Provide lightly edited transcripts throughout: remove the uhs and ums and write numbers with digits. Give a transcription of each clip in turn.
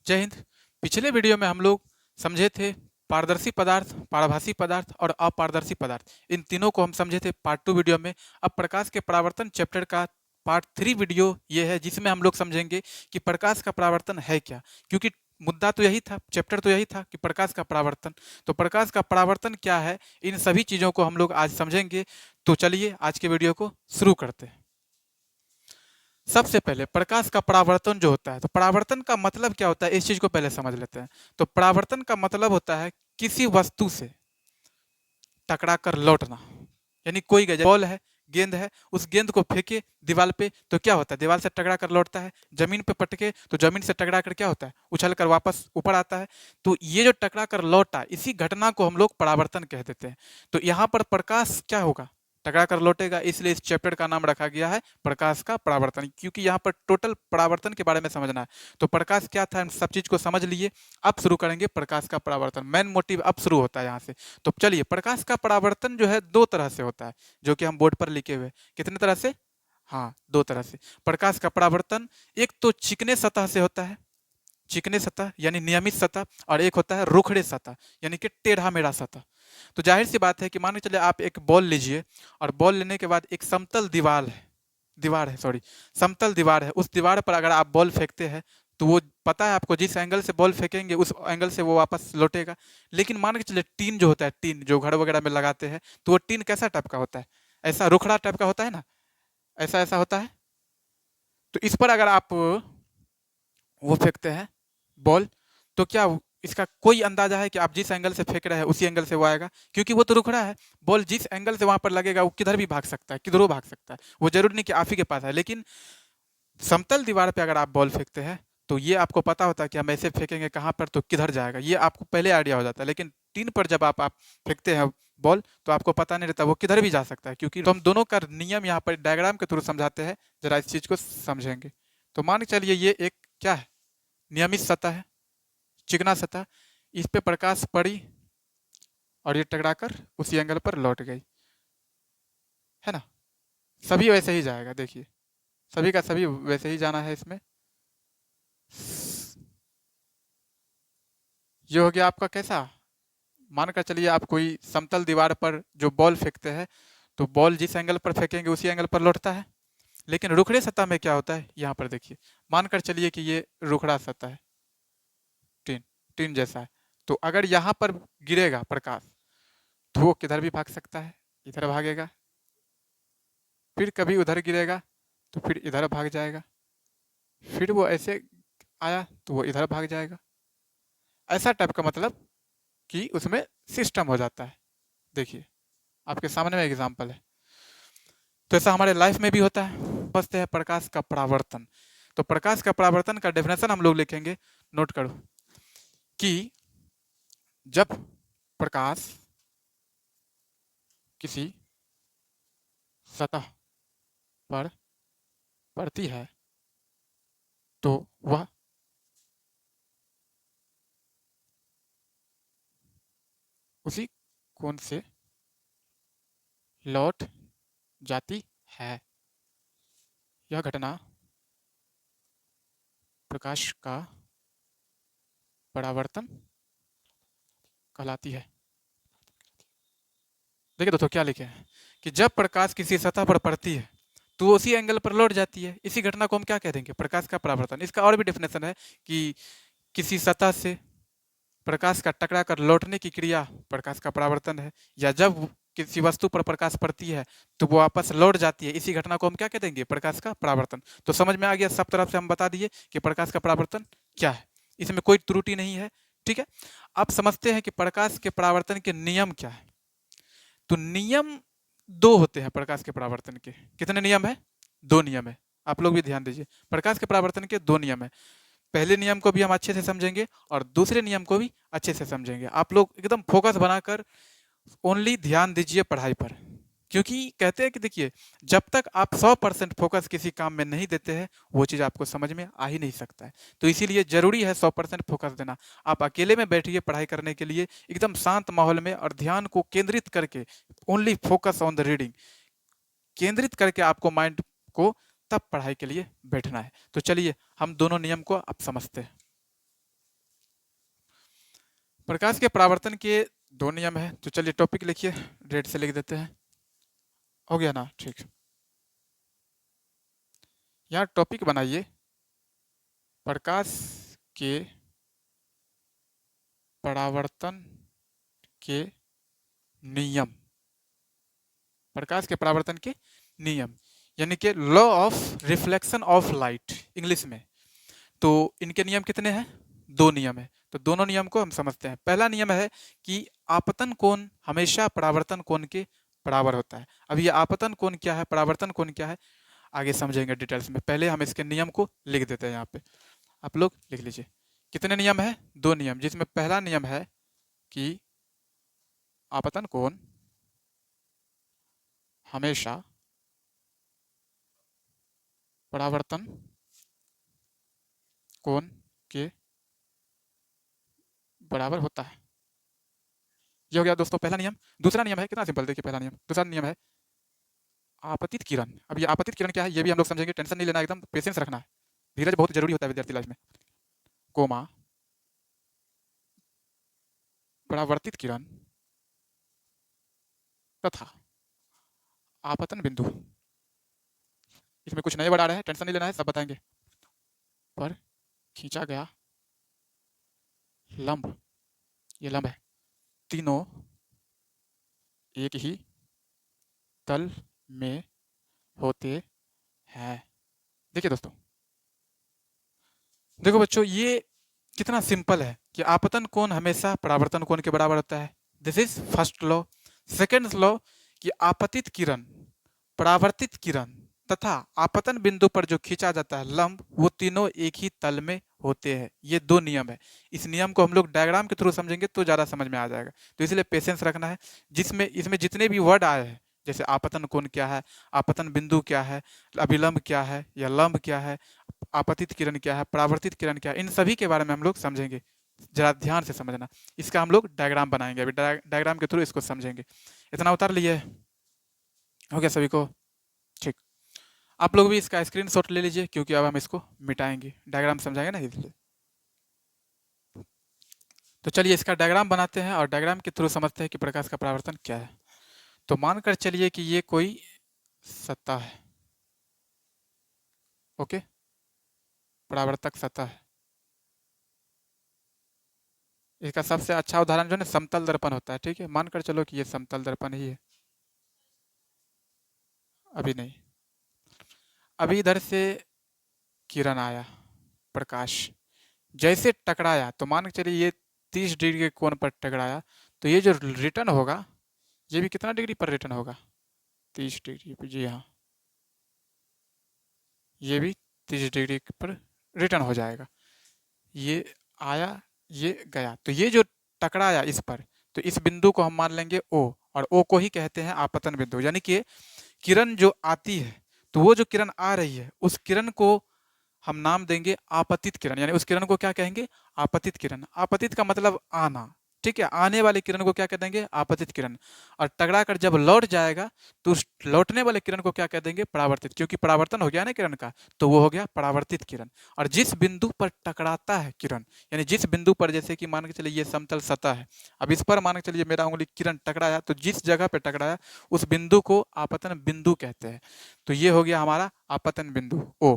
जय हिंद। पिछले वीडियो में हम लोग समझे थे पारदर्शी पदार्थ, पारभासी पदार्थ और अपारदर्शी पदार्थ। इन तीनों को हम समझे थे पार्ट 2 वीडियो में। अब प्रकाश के परावर्तन चैप्टर का पार्ट 3 वीडियो ये है, जिसमें हम लोग समझेंगे कि प्रकाश का परावर्तन है क्या। क्योंकि मुद्दा तो यही था, चैप्टर तो यही था कि प्रकाश का परावर्तन। तो प्रकाश का परावर्तन क्या है, इन सभी चीज़ों को हम लोग आज समझेंगे। तो चलिए आज के वीडियो को शुरू करते हैं। सबसे पहले प्रकाश का परावर्तन जो होता है, तो परावर्तन का मतलब क्या होता है, इस चीज को पहले समझ लेते हैं। तो परावर्तन का मतलब होता है किसी वस्तु से टकरा कर लौटना। यानी कोई बॉल है, गेंद है, उस गेंद को फेंके दीवार पे तो क्या होता है, दीवार से टकरा कर लौटता है। जमीन पे पटके तो जमीन से टकरा कर क्या होता है, उछल कर वापस ऊपर आता है। तो ये जो टकरा कर लौटा, इसी घटना को हम लोग परावर्तन कह देते हैं। तो यहाँ पर प्रकाश क्या होगा, टकरा कर लौटेगा। इसलिए इस चैप्टर का नाम रखा गया है प्रकाश का परावर्तन, क्योंकि यहाँ पर टोटल परावर्तन के बारे में समझना है। तो प्रकाश क्या था, इन सब चीज को समझ लिए। अब शुरू करेंगे प्रकाश का परावर्तन। मेन मोटिव अब शुरू होता है यहाँ से। तो चलिए, प्रकाश का परावर्तन जो है दो तरह से होता है, जो कि हम बोर्ड पर लिखे हुए। कितने तरह से? हाँ, दो तरह से प्रकाश का परावर्तन। एक तो चिकने सतह से होता है, चिकने सतह यानी नियमित सतह, और एक होता है रुखड़े सतह यानी कि टेढ़ा मेढ़ा सतह। तो जाहिर सी बात है कि मान के चले आप एक बॉल लीजिए, और बॉल लेने के बाद एक समतल दीवार है सॉरी, समतल दीवार है। उस दीवार पर अगर आप बॉल फेंकते हैं तो वो पता है आपको, जिस एंगल से बॉल फेंकेंगे उस एंगल से वो वापस लौटेगा। लेकिन मान के चले टीन जो होता है, टीन जो घर वगैरह में लगाते हैं, तो वो टीन कैसा टाइप का होता है, ऐसा रुखड़ा टाइप का होता है ना, ऐसा ऐसा होता है। तो इस पर अगर आप वो फेंकते हैं बॉल, तो क्या इसका कोई अंदाजा है कि आप जिस एंगल से फेंक रहे हैं उसी एंगल से वो आएगा? क्योंकि वो तो रुखड़ा है। बॉल जिस एंगल से वहां पर लगेगा वो किधर भी भाग सकता है, किधरों भाग सकता है। वो जरूरी नहीं कि आप ही के पास है। लेकिन समतल दीवार पे अगर आप बॉल फेंकते हैं तो ये आपको पता होता है कि हम ऐसे फेंकेंगे कहाँ पर तो किधर जाएगा, ये आपको पहले आइडिया हो जाता है। लेकिन टीन पर जब आप फेंकते हैं बॉल, तो आपको पता नहीं रहता वो किधर भी जा सकता है। क्योंकि तो हम दोनों का नियम यहाँ पर डायग्राम के थ्रू समझाते हैं, जरा इस चीज को समझेंगे। तो मान के चलिए ये एक क्या है, नियमित सतह है, चिकना सतह। इस पे प्रकाश पड़ी और ये टकराकर उसी एंगल पर लौट गई, है ना। सभी वैसे ही जाएगा, देखिए सभी का सभी वैसे ही जाना है इसमें। ये हो गया आपका कैसा, मानकर चलिए आप कोई समतल दीवार पर जो बॉल फेंकते हैं, तो बॉल जिस एंगल पर फेंकेंगे उसी एंगल पर लौटता है। लेकिन रुखड़े सतह में क्या होता है, यहाँ पर देखिए, मानकर चलिए कि ये रुखड़ा सतह है, टीन टीन जैसा है। तो अगर यहाँ पर गिरेगा प्रकाश, तो वो किधर भी भाग सकता है, इधर भागेगा। फिर कभी उधर गिरेगा तो फिर इधर भाग जाएगा। फिर वो ऐसे आया तो वो इधर भाग जाएगा। ऐसा टाइप का मतलब कि उसमें सिस्टम हो जाता है। देखिए आपके सामने में एग्जाम्पल है। तो ऐसा हमारे लाइफ में भी होता है। समझते हैं प्रकाश का परावर्तन। तो प्रकाश का परावर्तन का डेफिनेशन हम लोग लिखेंगे, नोट करो, कि जब प्रकाश किसी सतह पर पड़ती है तो वह उसी कोण से लौट जाती है। यह घटना प्रकाश का परावर्तन कहलाती है। देखिए दोस्तों क्या लिखे हैं कि जब प्रकाश किसी सतह पर पड़ती है तो वो उसी एंगल पर लौट जाती है। इसी घटना को हम क्या कह देंगे, प्रकाश का परावर्तन। इसका और भी डेफिनेशन है कि किसी सतह से प्रकाश का टकरा कर लौटने की क्रिया प्रकाश का परावर्तन है। या जब किसी वस्तु पर प्रकाश पड़ती है तो वो वापस लौट जाती है, इसी घटना को हम क्या कह देंगे, प्रकाश का परावर्तन। तो समझ में आ गया, सब तरफ से हम बता दिए कि प्रकाश का परावर्तन क्या है, इसमें कोई त्रुटि नहीं है। ठीक है, अब समझते हैं कि प्रकाश के परावर्तन के नियम क्या है। तो नियम दो होते हैं प्रकाश के परावर्तन के। कितने नियम है? दो नियम है। आप लोग भी ध्यान दीजिए, प्रकाश के परावर्तन के दो नियम है। पहले नियम को भी हम अच्छे से समझेंगे और दूसरे नियम को भी अच्छे से समझेंगे। आप लोग एकदम फोकस बनाकर ओनली ध्यान दीजिए पढ़ाई पर। क्योंकि कहते हैं कि देखिए, जब तक आप 100% फोकस किसी काम में नहीं देते हैं वो चीज़ आपको समझ में आ ही नहीं सकता है। तो इसीलिए जरूरी है 100% फोकस देना। आप अकेले में बैठिए पढ़ाई करने के लिए एकदम शांत माहौल में, और ध्यान को केंद्रित करके, only focus on the reading, केंद्रित करके आपको माइंड को तब पढ़ाई के लिए बैठना है। तो चलिए हम दोनों नियम को अब समझते हैं। प्रकाश के परावर्तन के दो नियम है। तो चलिए टॉपिक लिखिए, रेड से लिख देते हैं। हो गया ना, ठीक। यहाँ टॉपिक बनाइए, प्रकाश के परावर्तन के नियम। प्रकाश के परावर्तन के नियम यानी कि law of reflection of light English में। तो इनके नियम कितने हैं? दो नियम है। तो दोनों नियम को हम समझते हैं। पहला नियम है कि आपतन कोण हमेशा परावर्तन कोण के बराबर होता है। अब ये आपतन कोण क्या है, परावर्तन कोण क्या है, आगे समझेंगे डिटेल्स में। पहले हम इसके नियम को लिख देते हैं। यहाँ पे आप लोग लिख लीजिए। कितने नियम है? दो नियम, जिसमें पहला नियम है कि आपतन कोण हमेशा परावर्तन कोण के बराबर होता है। ये हो गया दोस्तों पहला नियम। दूसरा नियम है, कितना सिंपल, देखिए पहला नियम। दूसरा नियम है आपतित किरण। अब ये आपतित किरण क्या है ये भी हम लोग समझेंगे, टेंशन नहीं लेना, एकदम पेशेंस रखना है। धीरज बहुत जरूरी होता है विद्यार्थी लाइफ में। कोमा परावर्तित किरण तथा आपतन बिंदु, इसमें कुछ नए वर्ड आ रहे हैं, टेंशन नहीं लेना है, सब बताएंगे। पर खींचा गया लंब, ये लंब है, तीनों एक ही तल में होते हैं। देखिए दोस्तों, देखो बच्चों, ये कितना सिंपल है कि आपतन कोण हमेशा परावर्तन कोण के बराबर होता है। This is first law. Second law कि आपतित किरण, परावर्तित किरण तथा आपतन बिंदु पर जो खींचा जाता है लंब, वो तीनों एक ही तल में होते हैं। ये दो नियम है। इस नियम को हम लोग डायग्राम के थ्रू समझेंगे तो ज़्यादा समझ में आ जाएगा। तो इसलिए पेशेंस रखना है। जिसमें इसमें जितने भी वर्ड आए हैं, जैसे आपतन कोण क्या है, आपतन बिंदु क्या है, अभिलंब क्या है या लंब क्या है, आपतित किरण क्या है, परावर्तित किरण क्या है, इन सभी के बारे में हम लोग समझेंगे। जरा ध्यान से समझना। इसका हम लोग डायग्राम बनाएंगे, अभी डायग्राम के थ्रू इसको समझेंगे। इतना उतार लिए? हो गया सभी को? ठीक। आप लोग भी इसका स्क्रीनशॉट ले लीजिए, क्योंकि अब हम इसको मिटाएंगे, डायग्राम समझाएंगे ना इसलिए। तो चलिए इसका डायग्राम बनाते हैं और डायग्राम के थ्रू समझते हैं कि प्रकाश का परावर्तन क्या है। तो मानकर चलिए कि ये कोई सतह है, ओके, परावर्तक सतह है। इसका सबसे अच्छा उदाहरण जो है ना समतल दर्पण होता है, ठीक है। मानकर चलो कि ये समतल दर्पण ही है। अभी नहीं, अभी इधर से किरण आया, प्रकाश जैसे टकराया, तो मान के चलिए ये 30 डिग्री के कोण पर टकराया, तो ये जो रिटर्न होगा, ये भी कितना डिग्री पर रिटर्न होगा? 30 डिग्री पर, जी हाँ, ये भी 30 डिग्री पर रिटर्न हो जाएगा। ये आया, ये गया, तो ये जो टकराया इस पर, तो इस बिंदु को हम मान लेंगे ओ, और ओ को ही कहते हैं आपतन बिंदु। यानी कि किरण जो आती है, तो वो जो किरण आ रही है, उस किरण को हम नाम देंगे आपतित किरण। यानी उस किरण को क्या कहेंगे? आपतित किरण। आपतित का मतलब आना, ठीक है। आने वाले किरण को क्या कह देंगे? आपतित किरण। और टकरा कर जब लौट जाएगा, तो उस लौटने वाले किरण को क्या कह देंगे? परावर्तित, क्योंकि परावर्तन हो गया ना किरण का, तो वो हो गया परावर्तित किरण। और जिस बिंदु पर टकराता है किरण, यानी जिस बिंदु पर, जैसे कि मान के चलिए ये समतल सतह है, अब इस पर मान के चलिए मेरा उंगली किरण टकराया, तो जिस जगह पर टकराया उस बिंदु को आपतन बिंदु कहते हैं। तो ये हो गया हमारा आपतन बिंदु ओ।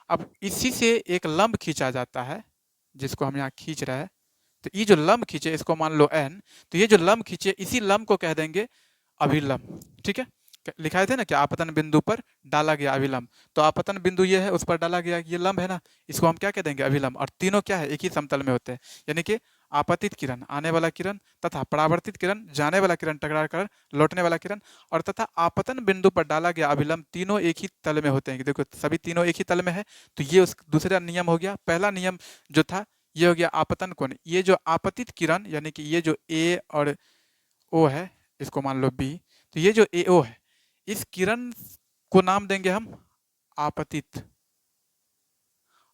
अब इसी से एक लंब खींचा जाता है, जिसको हम यहाँ खींच रहे हैं। तो ये जो लंब खींचे, इसको मान लो एन, तो ये जो लंब खींचे, इसी लंब को कह देंगे अभिलंब, ठीक है। लिखाए थे ना कि आपतन बिंदु पर डाला गया अभिलंब, तो आपतन बिंदु ये है, उस पर डाला गया ये लंब है ना, इसको हम क्या कह देंगे? अभिलंब। और तीनों क्या है? एक ही समतल में होते हैं। यानी कि आपतित किरण, आने वाला किरण, तथा परावर्तित किरण, जाने वाला किरण, टकरा कर लौटने वाला किरण, और तथा आपतन बिंदु पर डाला गया अभिलंब, तीनों एक ही तल में होते हैं। देखो सभी तीनों एक ही तल में है। तो ये उस दूसरा नियम हो गया। पहला नियम जो था ये हो गया आपतन कोण। ये जो आपतित किरण, यानी कि ये जो ए और ओ है, इसको मान लो बी, तो ये जो ए ओ है, इस किरण को नाम देंगे हम आपतित।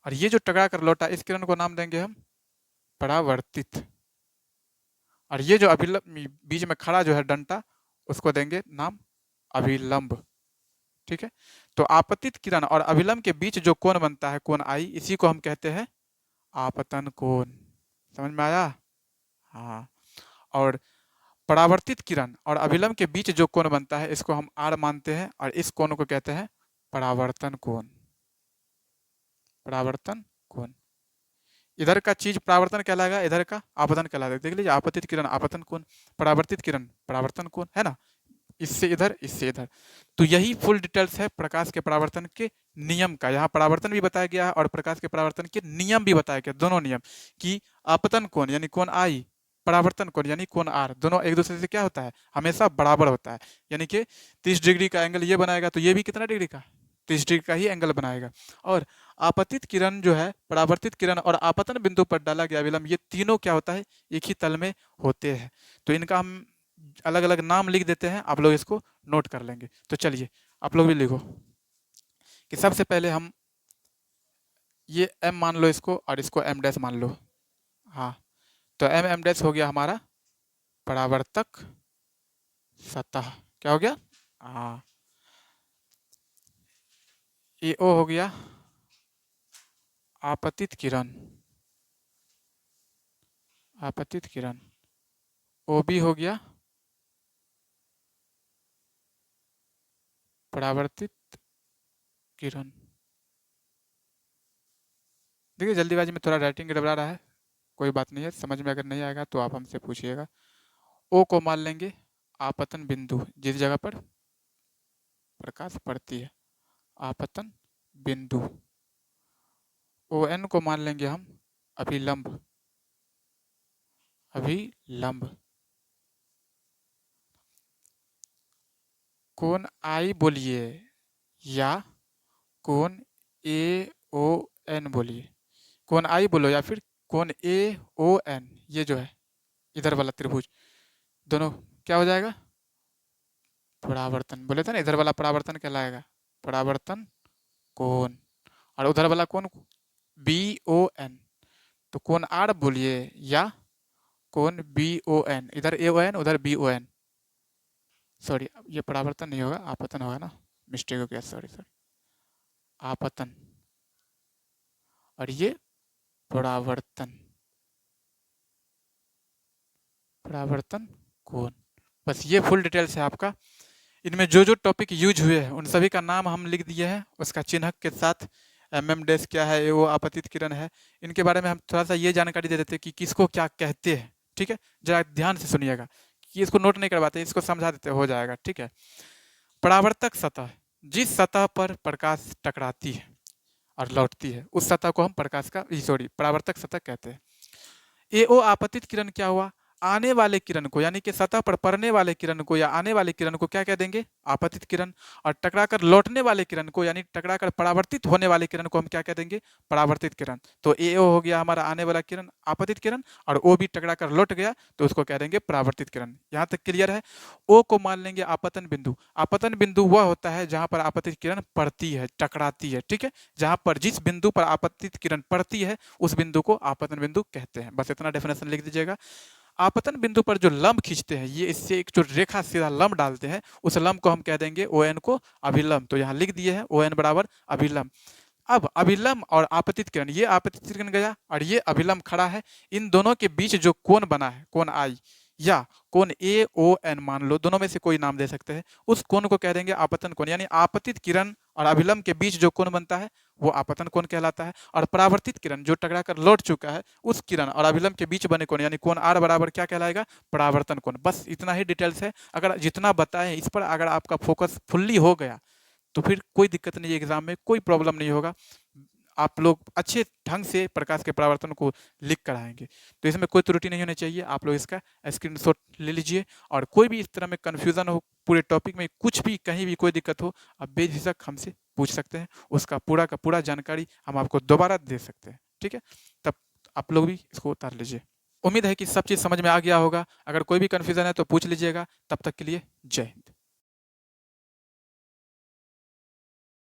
और ये जो टकरा कर लौटा, इस किरण को नाम देंगे हम परावर्तित। और ये जो अभिलंब बीच में खड़ा जो है डंटा, उसको देंगे नाम अभिलंब, ठीक है। तो आपतित किरण और अभिलंब के बीच जो कोण बनता है, कोण आई, इसी को हम कहते हैं आपतन कोण। समझ में आया? हाँ। और परावर्तित किरण और अभिलंब के बीच जो कोण बनता है इसको हम आर मानते हैं और इस कोण को कहते हैं परावर्तन कोण। परावर्तन कोण। इधर का चीज परावर्तन कहलाएगा, इधर का आपतन कहलाएगा। देख लीजिए, आपतित किरण आपतन कोण, परावर्तित किरण परावर्तन कोण, है ना। इससे इधर, इससे इधर। तो यही फुल डिटेल्स है प्रकाश के परावर्तन के नियम का। यहाँ परावर्तन भी बताया गया है और प्रकाश के परावर्तन के नियम भी बताया गया, दोनों नियम। कि आपतन कोण यानी कोण आई, परावर्तन कोण यानी कोण आर, दोनों एक दूसरे से क्या होता है, हमेशा बराबर होता है। यानी कि 30 डिग्री का एंगल ये बनाएगा तो ये भी कितना डिग्री का, 30 डिग्री का ही एंगल बनाएगा। और आपतित किरण जो है, परावर्तित किरण और आपतन बिंदु पर डाला गया विलंब, ये तीनों क्या होता है, एक ही तल में होते हैं। तो इनका हम अलग अलग नाम लिख देते हैं, आप लोग इसको नोट कर लेंगे। तो चलिए आप लोग भी लिखो कि सबसे पहले हम ये एम मान लो इसको और इसको एम डैश मान लो। हाँ, तो एम एम डैश हो गया हमारा परावर्तक सतह। क्या हो गया, हाँ। ए ओ हो गया आपतित किरण, आपतित किरण। ओ बी हो गया परावर्तित किरण। देखिए जल्दीबाजी में थोड़ा राइटिंग गड़बड़ा रहा है, कोई बात नहीं है, समझ में अगर नहीं आएगा तो आप हमसे पूछिएगा। ओ को मान लेंगे आपतन बिंदु, जिस जगह पर प्रकाश पड़ती है, आपतन बिंदु। ओ एन को मान लेंगे हम अभिलंब, अभिलंब। कोण आई बोलिए या कोण ए ओ एन बोलिए, कोण आई बोलो या फिर कोण ए ओ एन, ये जो है इधर वाला त्रिभुज, दोनों क्या हो जाएगा, परावर्तन। बोले थे ना, इधर वाला परावर्तन कहलाएगा परावर्तन कोण, और उधर वाला कोण बी ओ एन। तो कोण आर बोलिए या कोण बी ओ एन, इधर ए ओ एन उधर बी ओ एन। सॉरी, ये परावर्तन नहीं होगा, आपतन होगा ना, मिस्टेक हो गया, सॉरी सॉरी। आपतन और ये परावर्तन, परावर्तन कोण। बस ये फुल डिटेल्स है आपका। इनमें जो जो टॉपिक यूज हुए हैं उन सभी का नाम हम लिख दिए हैं, उसका चिन्ह के साथ। एम एम डैश क्या है, वो आपतित किरण है। इनके बारे में हम थोड़ा सा ये जानकारी दे देते हैं कि किसको क्या कहते हैं, ठीक है। जरा ध्यान से सुनिएगा, कि इसको नोट नहीं करवाते, इसको समझा देते हो जाएगा, ठीक है। परावर्तक सतह, जिस सतह पर प्रकाश टकराती है और लौटती है उस सतह को हम प्रकाश का सॉरी परावर्तक सतह कहते हैं। ए ओ आपतित किरण क्या हुआ, आने वाले किरण को, यानी कि सतह पर पड़ने वाले किरण को या आने वाले किरण को क्या कह देंगे, आपतित किरण। और टकराकर लौटने वाले किरण को, यानी टकराकर परावर्तित होने वाले किरण को हम क्या कह देंगे, परावर्तित किरण। तो ए ओ हो गया हमारा आने वाला किरण आपतित किरण, और ओ भी टकराकर लौट गया तो उसको कह देंगे परावर्तित किरण। यहाँ तक क्लियर है। ओ को मान लेंगे आपतन बिंदु। आपतन बिंदु वह होता है जहां पर आपतित किरण पड़ती है, टकराती है, ठीक है। जहां पर जिस बिंदु पर आपतित किरण पड़ती है उस बिंदु को आपतन बिंदु कहते हैं। बस इतना डेफिनेशन लिख दीजिएगा। आपतन बिंदु पर जो लंब खींचते हैं, ये इससे एक जो रेखा सीधा लंब डालते हैं, उस लंब को हम कह देंगे ओ एन को अभिलंब। तो यहाँ लिख दिए हैं ओ एन बराबर अभिलंब। अब अभिलंब और आपतित किरण, ये आपतित किरण गया और ये अभिलंब खड़ा है। इन दोनों के बीच जो कोण बना है, कोण आई या कोण ए ओ एन मान लो, दोनों में से कोई नाम दे सकते हैं, उस कोण को कह देंगे आपतन कोण। यानी आपतित किरण और अभिलंब के बीच जो कोण बनता है वो आपतन कोण कहलाता है। और परावर्तित किरण जो टकराकर लौट चुका है, उस किरण और अभिलंब के बीच बने कोण यानी कोण आर बराबर क्या कहलाएगा, परावर्तन कोण। बस इतना ही डिटेल्स है। अगर जितना बताएं इस पर अगर आपका फोकस फुल्ली हो गया तो फिर कोई दिक्कत नहीं है, एग्जाम में कोई प्रॉब्लम नहीं होगा। आप लोग अच्छे ढंग से प्रकाश के परावर्तन को लिख कर आएंगे। तो इसमें कोई त्रुटि नहीं होनी चाहिए। आप लोग इसका स्क्रीनशॉट ले लीजिए, और कोई भी इस तरह में कन्फ्यूजन हो पूरे टॉपिक में, कुछ भी कहीं भी कोई दिक्कत हो, आप बेझिझक हमसे पूछ सकते हैं। उसका पूरा का पूरा जानकारी हम आपको दोबारा दे सकते हैं, ठीक है। तब आप लोग भी इसको उतार लीजिए। उम्मीद है कि सब चीज़ समझ में आ गया होगा। अगर कोई भी कन्फ्यूजन है तो पूछ लीजिएगा। तब तक के लिए जय हिंद।